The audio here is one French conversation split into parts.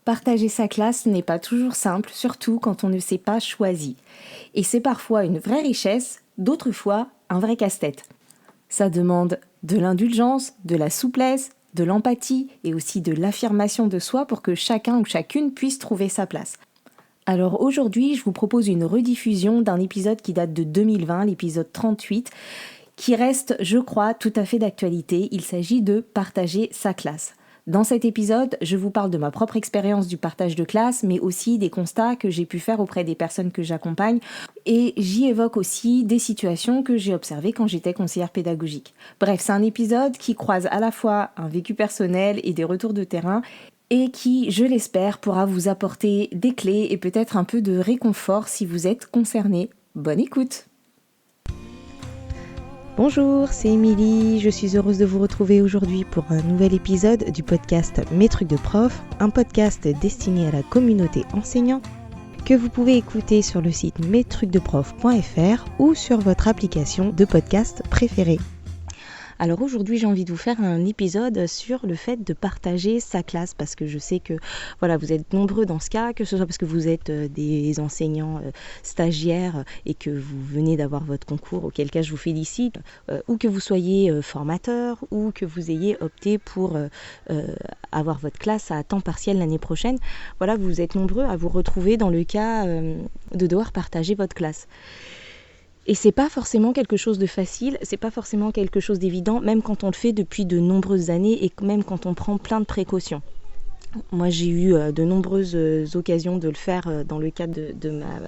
Partager sa classe n'est pas toujours simple, surtout quand on ne s'est pas choisi. Et c'est parfois une vraie richesse, d'autres fois un vrai casse-tête. Ça demande de l'indulgence, de la souplesse, de l'empathie et aussi de l'affirmation de soi pour que chacun ou chacune puisse trouver sa place. Alors aujourd'hui, je vous propose une rediffusion d'un épisode qui date de 2020, l'épisode 38, qui reste, je crois, tout à fait d'actualité. Il s'agit de partager sa classe. Dans cet épisode, je vous parle de ma propre expérience du partage de classe, mais aussi des constats que j'ai pu faire auprès des personnes que j'accompagne. Et j'y évoque aussi des situations que j'ai observées quand j'étais conseillère pédagogique. Bref, c'est un épisode qui croise à la fois un vécu personnel et des retours de terrain, et qui, je l'espère, pourra vous apporter des clés et peut-être un peu de réconfort si vous êtes concerné. Bonne écoute! Bonjour, c'est Émilie, je suis heureuse de vous retrouver aujourd'hui pour un nouvel épisode du podcast Mes trucs de prof, un podcast destiné à la communauté enseignante que vous pouvez écouter sur le site mestrucsdeprof.fr ou sur votre application de podcast préférée. Alors aujourd'hui, j'ai envie de vous faire un épisode sur le fait de partager sa classe parce que je sais que voilà, vous êtes nombreux dans ce cas, que ce soit parce que vous êtes des enseignants stagiaires et que vous venez d'avoir votre concours, auquel cas je vous félicite, ou que vous soyez formateur ou que vous ayez opté pour avoir votre classe à temps partiel l'année prochaine. Voilà, vous êtes nombreux à vous retrouver dans le cas de devoir partager votre classe. Et c'est pas forcément quelque chose de facile, c'est pas forcément quelque chose d'évident, même quand on le fait depuis de nombreuses années et même quand on prend plein de précautions. Moi, j'ai eu de nombreuses occasions de le faire dans le cadre de ma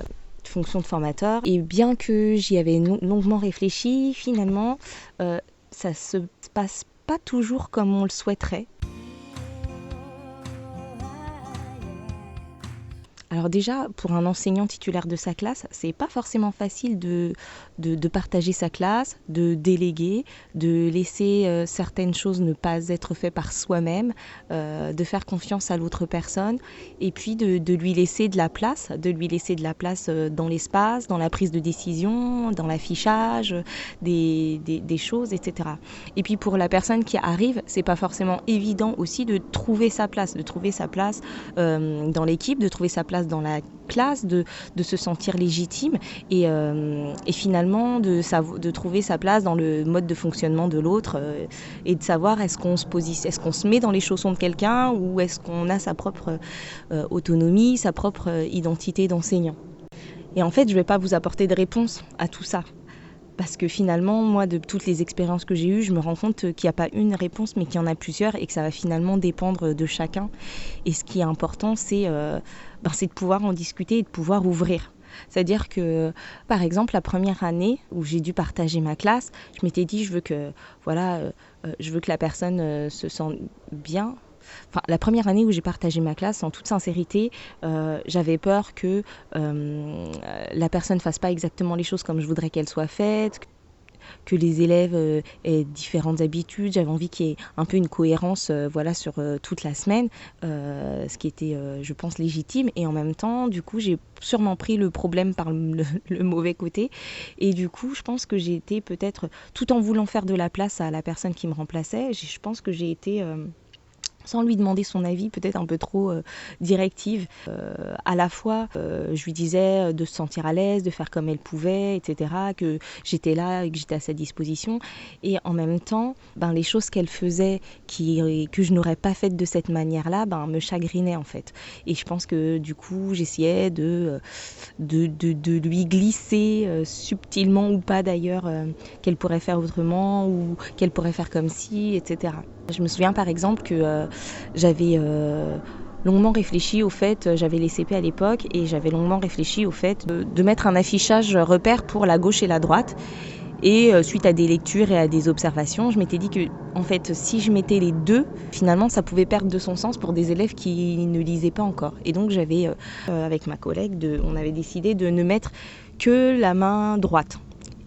fonction de formateur. Et bien que j'y avais longuement réfléchi, finalement, ça se passe pas toujours comme on le souhaiterait. Alors déjà, pour un enseignant titulaire de sa classe, c'est pas forcément facile de partager sa classe, de déléguer, de laisser certaines choses ne pas être faites par soi-même, de faire confiance à l'autre personne et puis de lui laisser de la place, dans l'espace, dans la prise de décision, dans l'affichage des choses, etc. Et puis pour la personne qui arrive, c'est pas forcément évident aussi de trouver sa place, dans l'équipe, de trouver sa place dans la classe, de se sentir légitime et finalement de trouver sa place dans le mode de fonctionnement de l'autre et de savoir est-ce qu'on se met dans les chaussons de quelqu'un ou est-ce qu'on a sa propre autonomie, sa propre identité d'enseignant. Et en fait, je ne vais pas vous apporter de réponse à tout ça. Parce que finalement, moi, de toutes les expériences que j'ai eues, je me rends compte qu'il n'y a pas une réponse, mais qu'il y en a plusieurs et que ça va finalement dépendre de chacun. Et ce qui est important, c'est de pouvoir en discuter et de pouvoir ouvrir. C'est-à-dire que, par exemple, la première année où j'ai dû partager ma classe, je m'étais dit, je veux que la personne se sente bien. Enfin, la première année où j'ai partagé ma classe, en toute sincérité, j'avais peur que la personne ne fasse pas exactement les choses comme je voudrais qu'elles soient faites, que les élèves aient différentes habitudes. J'avais envie qu'il y ait un peu une cohérence sur toute la semaine, ce qui était, je pense, légitime. Et en même temps, du coup, j'ai sûrement pris le problème par le mauvais côté. Et du coup, je pense que j'ai été peut-être, tout en voulant faire de la place à la personne qui me remplaçait, je pense que j'ai été... sans lui demander son avis, peut-être un peu trop directive. À la fois, je lui disais de se sentir à l'aise, de faire comme elle pouvait, etc., que j'étais là et que j'étais à sa disposition. Et en même temps, les choses qu'elle faisait que je n'aurais pas faites de cette manière-là, me chagrinaient en fait. Et je pense que du coup, j'essayais de lui glisser subtilement ou pas d'ailleurs, qu'elle pourrait faire autrement ou qu'elle pourrait faire comme si, etc. Je me souviens par exemple que j'avais longuement réfléchi au fait, j'avais les CP à l'époque, et j'avais longuement réfléchi au fait de mettre un affichage repère pour la gauche et la droite. Et suite à des lectures et à des observations, je m'étais dit que en fait, si je mettais les deux, finalement, ça pouvait perdre de son sens pour des élèves qui ne lisaient pas encore. Et donc avec ma collègue, on avait décidé de ne mettre que la main droite.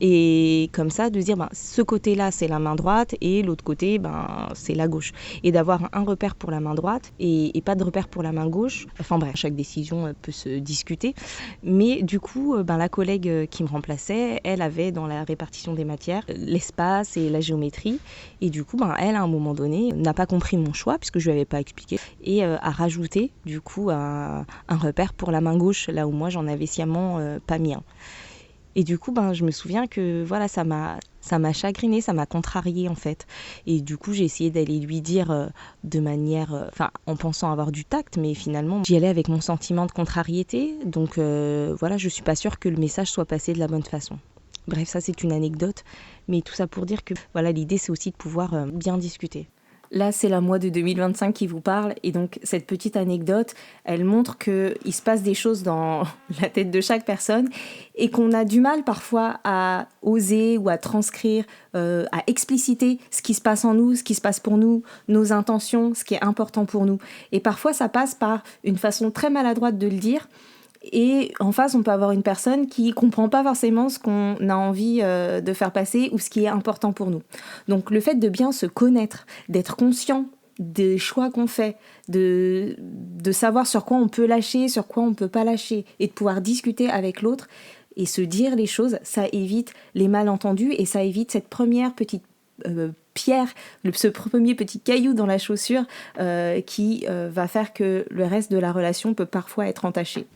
Et comme ça, de se dire, ce côté-là, c'est la main droite et l'autre côté, c'est la gauche. Et d'avoir un repère pour la main droite et pas de repère pour la main gauche. Enfin bref, chaque décision peut se discuter. Mais du coup, la collègue qui me remplaçait, elle avait dans la répartition des matières l'espace et la géométrie. Et du coup, elle, à un moment donné, n'a pas compris mon choix, puisque je lui avais pas expliqué, et a rajouté, du coup, un repère pour la main gauche, là où moi, j'en avais sciemment pas mis un. Et du coup, je me souviens que voilà, ça m'a chagrinée, ça m'a contrariée en fait. Et du coup, j'ai essayé d'aller lui dire de manière, en pensant avoir du tact, mais finalement, j'y allais avec mon sentiment de contrariété. Donc voilà, je suis pas sûre que le message soit passé de la bonne façon. Bref, ça c'est une anecdote, mais tout ça pour dire que voilà, l'idée c'est aussi de pouvoir bien discuter. Là, c'est la moi de 2025 qui vous parle, et donc cette petite anecdote, elle montre qu'il se passe des choses dans la tête de chaque personne et qu'on a du mal parfois à oser ou à transcrire, à expliciter ce qui se passe en nous, ce qui se passe pour nous, nos intentions, ce qui est important pour nous. Et parfois, ça passe par une façon très maladroite de le dire. Et en face, on peut avoir une personne qui comprend pas forcément ce qu'on a envie de faire passer ou ce qui est important pour nous. Donc le fait de bien se connaître, d'être conscient des choix qu'on fait, de savoir sur quoi on peut lâcher, sur quoi on peut pas lâcher, et de pouvoir discuter avec l'autre et se dire les choses, ça évite les malentendus et ça évite cette première petite pierre, ce premier petit caillou dans la chaussure qui va faire que le reste de la relation peut parfois être entaché.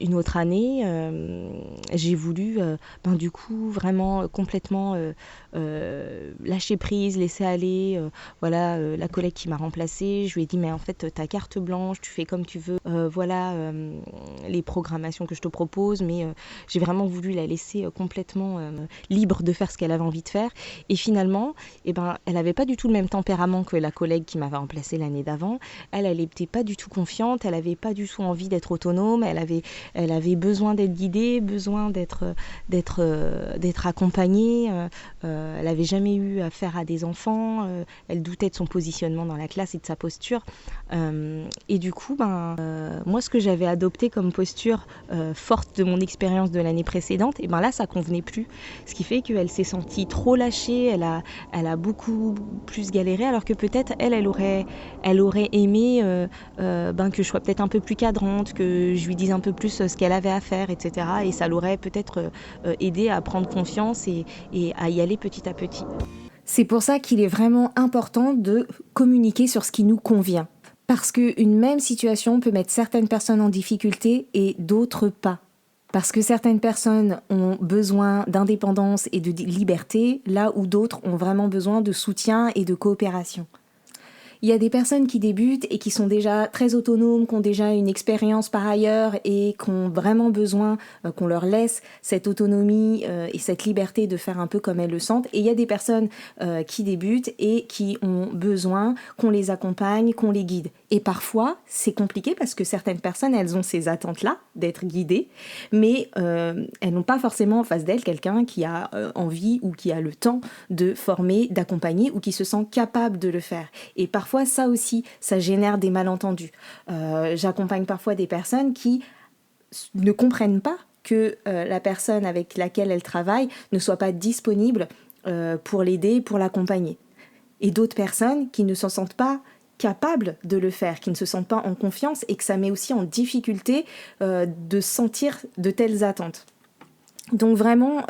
Une autre année, j'ai voulu du coup vraiment complètement lâcher prise, laisser aller. La collègue qui m'a remplacée, je lui ai dit mais en fait ta carte blanche, tu fais comme tu veux. Les programmations que je te propose, mais j'ai vraiment voulu la laisser complètement libre de faire ce qu'elle avait envie de faire. Et finalement, elle n'avait pas du tout le même tempérament que la collègue qui m'avait remplacée l'année d'avant. Elle n'était pas du tout confiante, elle n'avait pas du tout envie d'être autonome, elle avait besoin d'être guidée, besoin d'être accompagnée. Elle n'avait jamais eu affaire à des enfants. Elle doutait de son positionnement dans la classe et de sa posture. Et du coup, moi, ce que j'avais adopté comme posture forte de mon expérience de l'année précédente, et là, ça convenait plus. Ce qui fait qu'elle s'est sentie trop lâchée. Elle a beaucoup plus galéré, alors que peut-être elle aurait aimé que je sois peut-être un peu plus cadrante, que je lui dise un peu plus ce qu'elle avait à faire, etc. Et ça l'aurait peut-être aidé à prendre confiance et à y aller petit à petit. C'est pour ça qu'il est vraiment important de communiquer sur ce qui nous convient. Parce qu'une même situation peut mettre certaines personnes en difficulté et d'autres pas. Parce que certaines personnes ont besoin d'indépendance et de liberté, là où d'autres ont vraiment besoin de soutien et de coopération. Il y a des personnes qui débutent et qui sont déjà très autonomes, qui ont déjà une expérience par ailleurs et qui ont vraiment besoin qu'on leur laisse cette autonomie et cette liberté de faire un peu comme elles le sentent. Et il y a des personnes qui débutent et qui ont besoin qu'on les accompagne, qu'on les guide. Et parfois, c'est compliqué parce que certaines personnes, elles ont ces attentes-là d'être guidées, mais elles n'ont pas forcément en face d'elles quelqu'un qui a envie ou qui a le temps de former, d'accompagner ou qui se sent capable de le faire. Et parfois, ça aussi, ça génère des malentendus. J'accompagne parfois des personnes qui ne comprennent pas que la personne avec laquelle elles travaillent ne soit pas disponible pour l'aider, pour l'accompagner. Et d'autres personnes qui ne s'en sentent pas capables de le faire, qui ne se sentent pas en confiance et que ça met aussi en difficulté de sentir de telles attentes. Donc vraiment,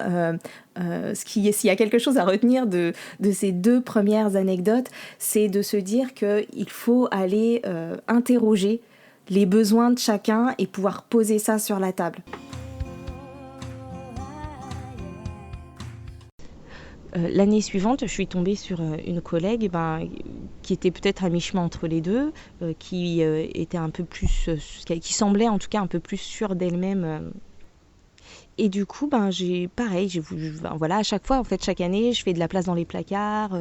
s'il y a quelque chose à retenir de ces deux premières anecdotes, c'est de se dire qu'il faut aller interroger les besoins de chacun et pouvoir poser ça sur la table. L'année suivante, je suis tombée sur une collègue qui était peut-être à mi-chemin entre les deux, qui était un peu plus, qui semblait en tout cas un peu plus sûre d'elle-même. Et du coup, j'ai voulu, à chaque fois, en fait, chaque année, je fais de la place dans les placards.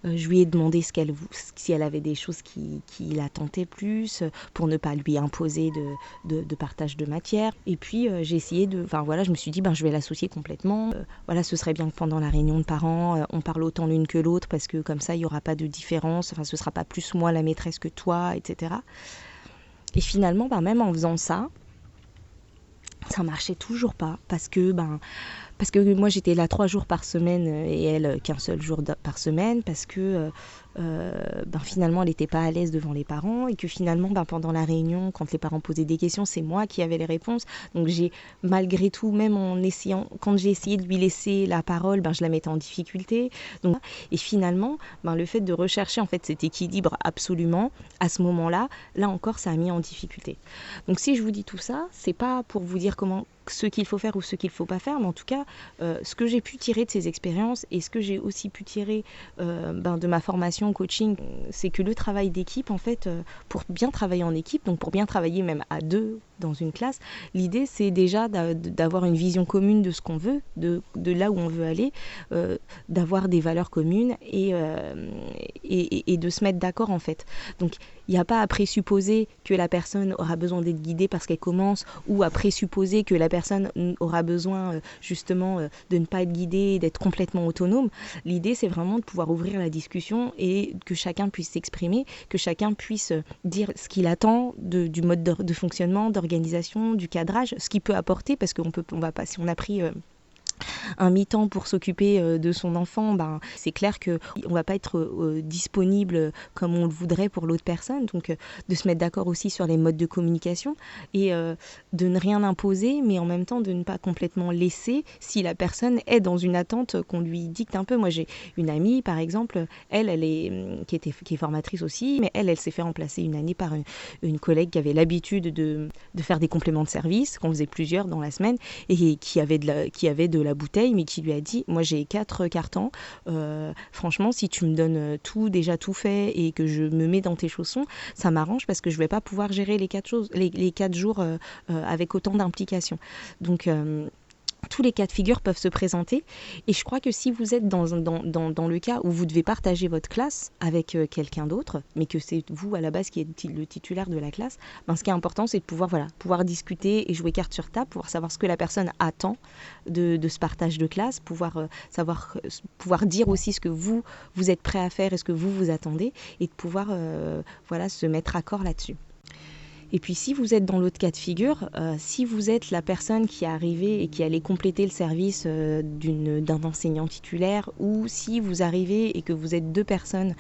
Je lui ai demandé si elle avait des choses qui la tentaient plus, pour ne pas lui imposer de partage de matière. Et puis, j'ai essayé je me suis dit, je vais l'associer complètement. Ce serait bien que pendant la réunion de parents, on parle autant l'une que l'autre, parce que comme ça, il n'y aura pas de différence. Ce ne sera pas plus moi la maîtresse que toi, etc. Et finalement, même en faisant ça, Ça marchait toujours pas parce que moi j'étais là 3 jours par semaine et elle qu'un seul jour par semaine parce que finalement elle n'était pas à l'aise devant les parents et que finalement pendant la réunion quand les parents posaient des questions c'est moi qui avais les réponses, donc j'ai malgré tout, même en essayant, quand j'ai essayé de lui laisser la parole, je la mettais en difficulté. Donc, et finalement le fait de rechercher en fait cet équilibre absolument à ce moment-là, là encore ça a mis en difficulté. Donc si je vous dis tout ça, c'est pas pour vous dire ce qu'il faut faire ou ce qu'il ne faut pas faire, mais en tout cas, ce que j'ai pu tirer de ces expériences et ce que j'ai aussi pu tirer de ma formation au coaching, c'est que le travail d'équipe, en fait, pour bien travailler en équipe, donc pour bien travailler même à deux dans une classe, l'idée c'est déjà d'avoir une vision commune de ce qu'on veut, de là où on veut aller, d'avoir des valeurs communes et de se mettre d'accord en fait. Donc il n'y a pas à présupposer que la personne aura besoin d'être guidée parce qu'elle commence ou à présupposer que la personne aura besoin justement de ne pas être guidée et d'être complètement autonome. L'idée c'est vraiment de pouvoir ouvrir la discussion et que chacun puisse s'exprimer, que chacun puisse dire ce qu'il attend du mode de fonctionnement, d'organisation, du cadrage, ce qu'il peut apporter parce qu'on va pas, si on a pris un mi-temps pour s'occuper de son enfant, c'est clair qu'on ne va pas être disponible comme on le voudrait pour l'autre personne. Donc de se mettre d'accord aussi sur les modes de communication et de ne rien imposer, mais en même temps de ne pas complètement laisser si la personne est dans une attente qu'on lui dicte un peu. Moi j'ai une amie par exemple, elle est qui est formatrice aussi, mais elle s'est fait remplacer une année par une collègue qui avait l'habitude de faire des compléments de service, qu'on faisait plusieurs dans la semaine et qui avait de la bouteille, mais qui lui a dit moi j'ai 4 cartons, franchement si tu me donnes déjà tout fait et que je me mets dans tes chaussons, ça m'arrange parce que je vais pas pouvoir gérer les 4 jours avec autant d'implication. Donc tous les cas de figure peuvent se présenter et je crois que si vous êtes dans le cas où vous devez partager votre classe avec quelqu'un d'autre, mais que c'est vous à la base qui êtes le titulaire de la classe, ce qui est important c'est de pouvoir discuter et jouer carte sur table, pouvoir savoir ce que la personne attend de ce partage de classe, pouvoir dire aussi ce que vous êtes prêt à faire et ce que vous attendez et de pouvoir se mettre d'accord là-dessus. Et puis si vous êtes dans l'autre cas de figure, si vous êtes la personne qui est arrivée et qui allait compléter le service d'un enseignant titulaire, ou si vous arrivez et que vous êtes 2 personnes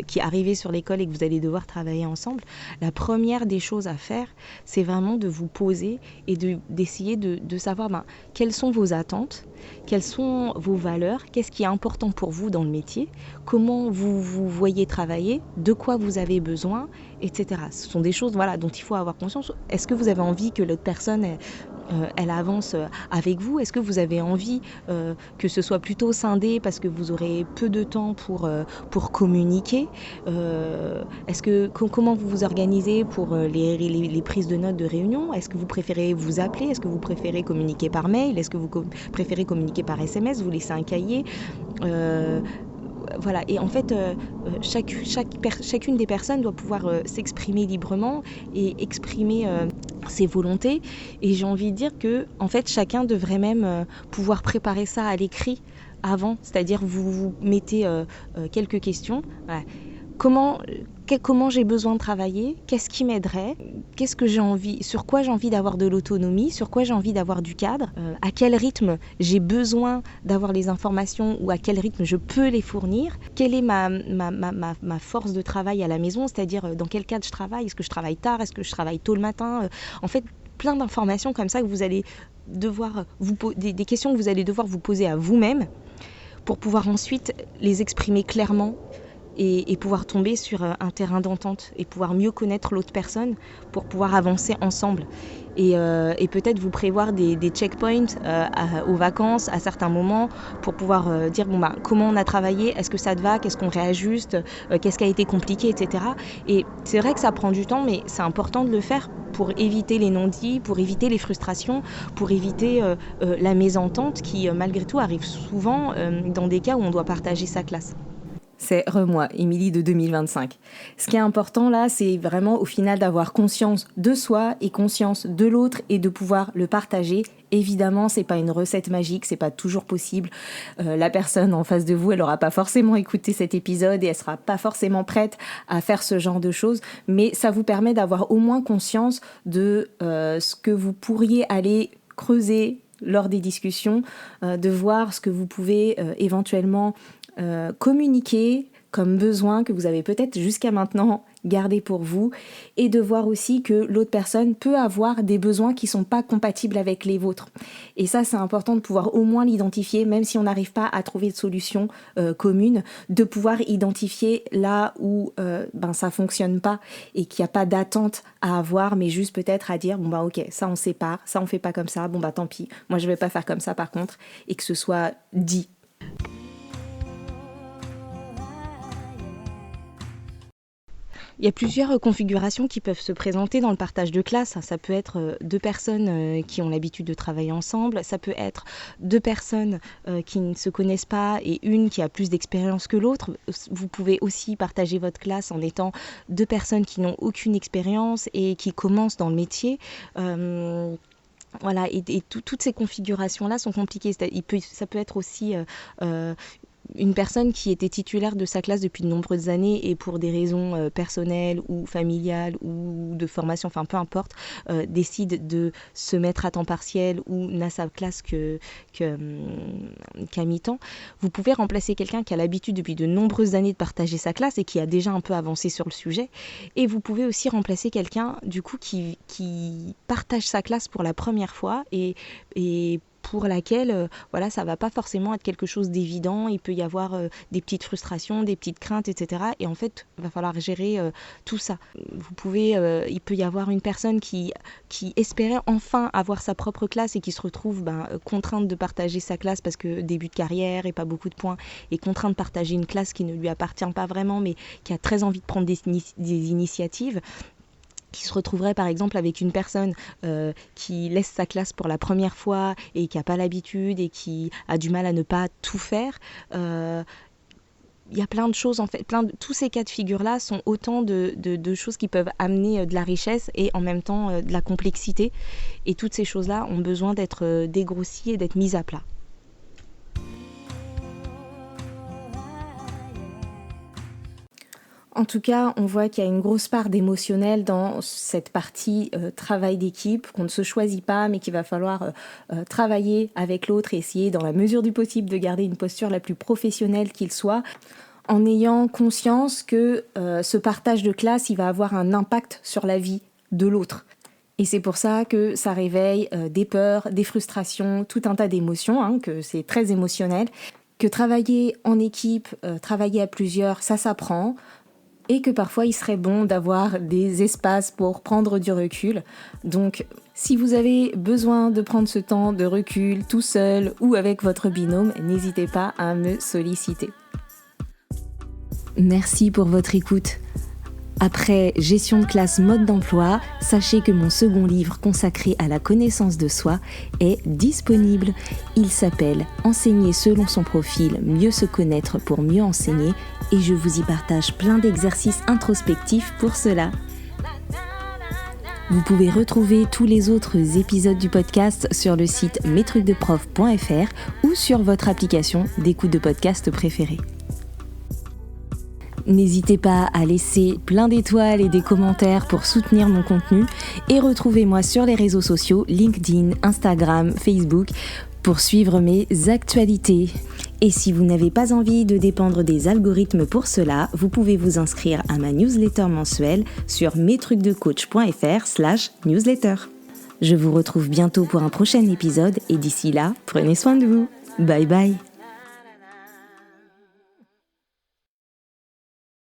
qui arrivez sur l'école et que vous allez devoir travailler ensemble, la première des choses à faire, c'est vraiment de vous poser et d'essayer de savoir quelles sont vos attentes, quelles sont vos valeurs, qu'est-ce qui est important pour vous dans le métier, comment vous voyez travailler, de quoi vous avez besoin, etc. Ce sont des choses dont il faut avoir conscience. Est-ce que vous avez envie que l'autre personne elle avance avec vous? Est-ce que vous avez envie que ce soit plutôt scindé parce que vous aurez peu de temps pour communiquer? Comment vous vous organisez pour les prises de notes de réunion? Est-ce que vous préférez vous appeler? Est-ce que vous préférez communiquer par mail? Est-ce que vous préférez communiquer par SMS? Vous laissez un cahier? Voilà, et en fait, chacune des personnes doit pouvoir s'exprimer librement et exprimer ses volontés. Et j'ai envie de dire que, en fait, chacun devrait même pouvoir préparer ça à l'écrit avant. C'est-à-dire, vous mettez quelques questions. Voilà. Comment j'ai besoin de travailler, qu'est-ce qui m'aiderait, qu'est-ce que j'ai envie, sur quoi j'ai envie d'avoir de l'autonomie, sur quoi j'ai envie d'avoir du cadre, à quel rythme j'ai besoin d'avoir les informations ou à quel rythme je peux les fournir, quelle est ma force de travail à la maison, c'est-à-dire dans quel cadre je travaille, est-ce que je travaille tard, est-ce que je travaille tôt le matin, en fait plein d'informations comme ça que vous allez devoir des questions que vous allez devoir vous poser à vous-même pour pouvoir ensuite les exprimer clairement et pouvoir tomber sur un terrain d'entente et pouvoir mieux connaître l'autre personne pour pouvoir avancer ensemble. Et peut-être vous prévoir des checkpoints aux vacances à certains moments pour pouvoir dire comment on a travaillé, est-ce que ça te va, qu'est-ce qu'on réajuste, qu'est-ce qui a été compliqué, etc. Et c'est vrai que ça prend du temps, mais c'est important de le faire pour éviter les non-dits, pour éviter les frustrations, pour éviter la mésentente qui malgré tout arrive souvent dans des cas où on doit partager sa classe. C'est Remoi, Émilie de 2025. Ce qui est important là, c'est vraiment au final d'avoir conscience de soi et conscience de l'autre et de pouvoir le partager. Évidemment, c'est pas une recette magique, c'est pas toujours possible. La personne en face de vous, elle aura pas forcément écouté cet épisode et elle sera pas forcément prête à faire ce genre de choses. Mais ça vous permet d'avoir au moins conscience de ce que vous pourriez aller creuser lors des discussions, de voir ce que vous pouvez éventuellement communiquer comme besoin que vous avez peut-être jusqu'à maintenant gardé pour vous, et de voir aussi que l'autre personne peut avoir des besoins qui ne sont pas compatibles avec les vôtres. Et ça, c'est important de pouvoir au moins l'identifier, même si on n'arrive pas à trouver de solution commune, de pouvoir identifier là où ça ne fonctionne pas et qu'il n'y a pas d'attente à avoir, mais juste peut-être à dire, ok, ça on sépare, ça on fait pas comme ça, tant pis, moi je vais pas faire comme ça par contre, et que ce soit dit. Il y a plusieurs configurations qui peuvent se présenter dans le partage de classe. Ça peut être 2 personnes qui ont l'habitude de travailler ensemble. Ça peut être 2 personnes qui ne se connaissent pas et une qui a plus d'expérience que l'autre. Vous pouvez aussi partager votre classe en étant 2 personnes qui n'ont aucune expérience et qui commencent dans le métier. Voilà, et toutes ces configurations-là sont compliquées. Ça peut être aussi une personne qui était titulaire de sa classe depuis de nombreuses années et pour des raisons personnelles ou familiales ou de formation, enfin peu importe, décide de se mettre à temps partiel ou n'a sa classe qu'à mi-temps, vous pouvez remplacer quelqu'un qui a l'habitude depuis de nombreuses années de partager sa classe et qui a déjà un peu avancé sur le sujet. Et vous pouvez aussi remplacer quelqu'un du coup qui partage sa classe pour la première fois et pour laquelle ça va pas forcément être quelque chose d'évident. Il peut y avoir des petites frustrations, des petites craintes, etc. Et en fait, il va falloir gérer tout ça. Il peut y avoir une personne qui espérait enfin avoir sa propre classe et qui se retrouve contrainte de partager sa classe parce que début de carrière et pas beaucoup de points, et contrainte de partager une classe qui ne lui appartient pas vraiment, mais qui a très envie de prendre des initiatives, qui se retrouverait par exemple avec une personne qui laisse sa classe pour la première fois et qui n'a pas l'habitude et qui a du mal à ne pas tout faire. Il y a plein de choses, en fait, tous ces cas de figure-là sont autant de choses qui peuvent amener de la richesse et en même temps de la complexité. Et toutes ces choses-là ont besoin d'être dégrossies et d'être mises à plat. En tout cas, on voit qu'il y a une grosse part d'émotionnel dans cette partie travail d'équipe, qu'on ne se choisit pas, mais qu'il va falloir travailler avec l'autre et essayer, dans la mesure du possible, de garder une posture la plus professionnelle qu'il soit, en ayant conscience que ce partage de classe, il va avoir un impact sur la vie de l'autre. Et c'est pour ça que ça réveille des peurs, des frustrations, tout un tas d'émotions, que c'est très émotionnel, que travailler en équipe, travailler à plusieurs, ça s'apprend. Et que parfois il serait bon d'avoir des espaces pour prendre du recul. Donc si vous avez besoin de prendre ce temps de recul tout seul ou avec votre binôme, n'hésitez pas à me solliciter. Merci pour votre écoute. Après Gestion de classe mode d'emploi, sachez que mon second livre consacré à la connaissance de soi est disponible. Il s'appelle Enseigner selon son profil, mieux se connaître pour mieux enseigner, et je vous y partage plein d'exercices introspectifs pour cela. Vous pouvez retrouver tous les autres épisodes du podcast sur le site mestrucsdeprof.fr ou sur votre application d'écoute de podcast préférée. N'hésitez pas à laisser plein d'étoiles et des commentaires pour soutenir mon contenu, et retrouvez-moi sur les réseaux sociaux LinkedIn, Instagram, Facebook pour suivre mes actualités. Et si vous n'avez pas envie de dépendre des algorithmes pour cela, vous pouvez vous inscrire à ma newsletter mensuelle sur mestrucsdecoach.fr/newsletter. Je vous retrouve bientôt pour un prochain épisode et d'ici là, prenez soin de vous. Bye bye.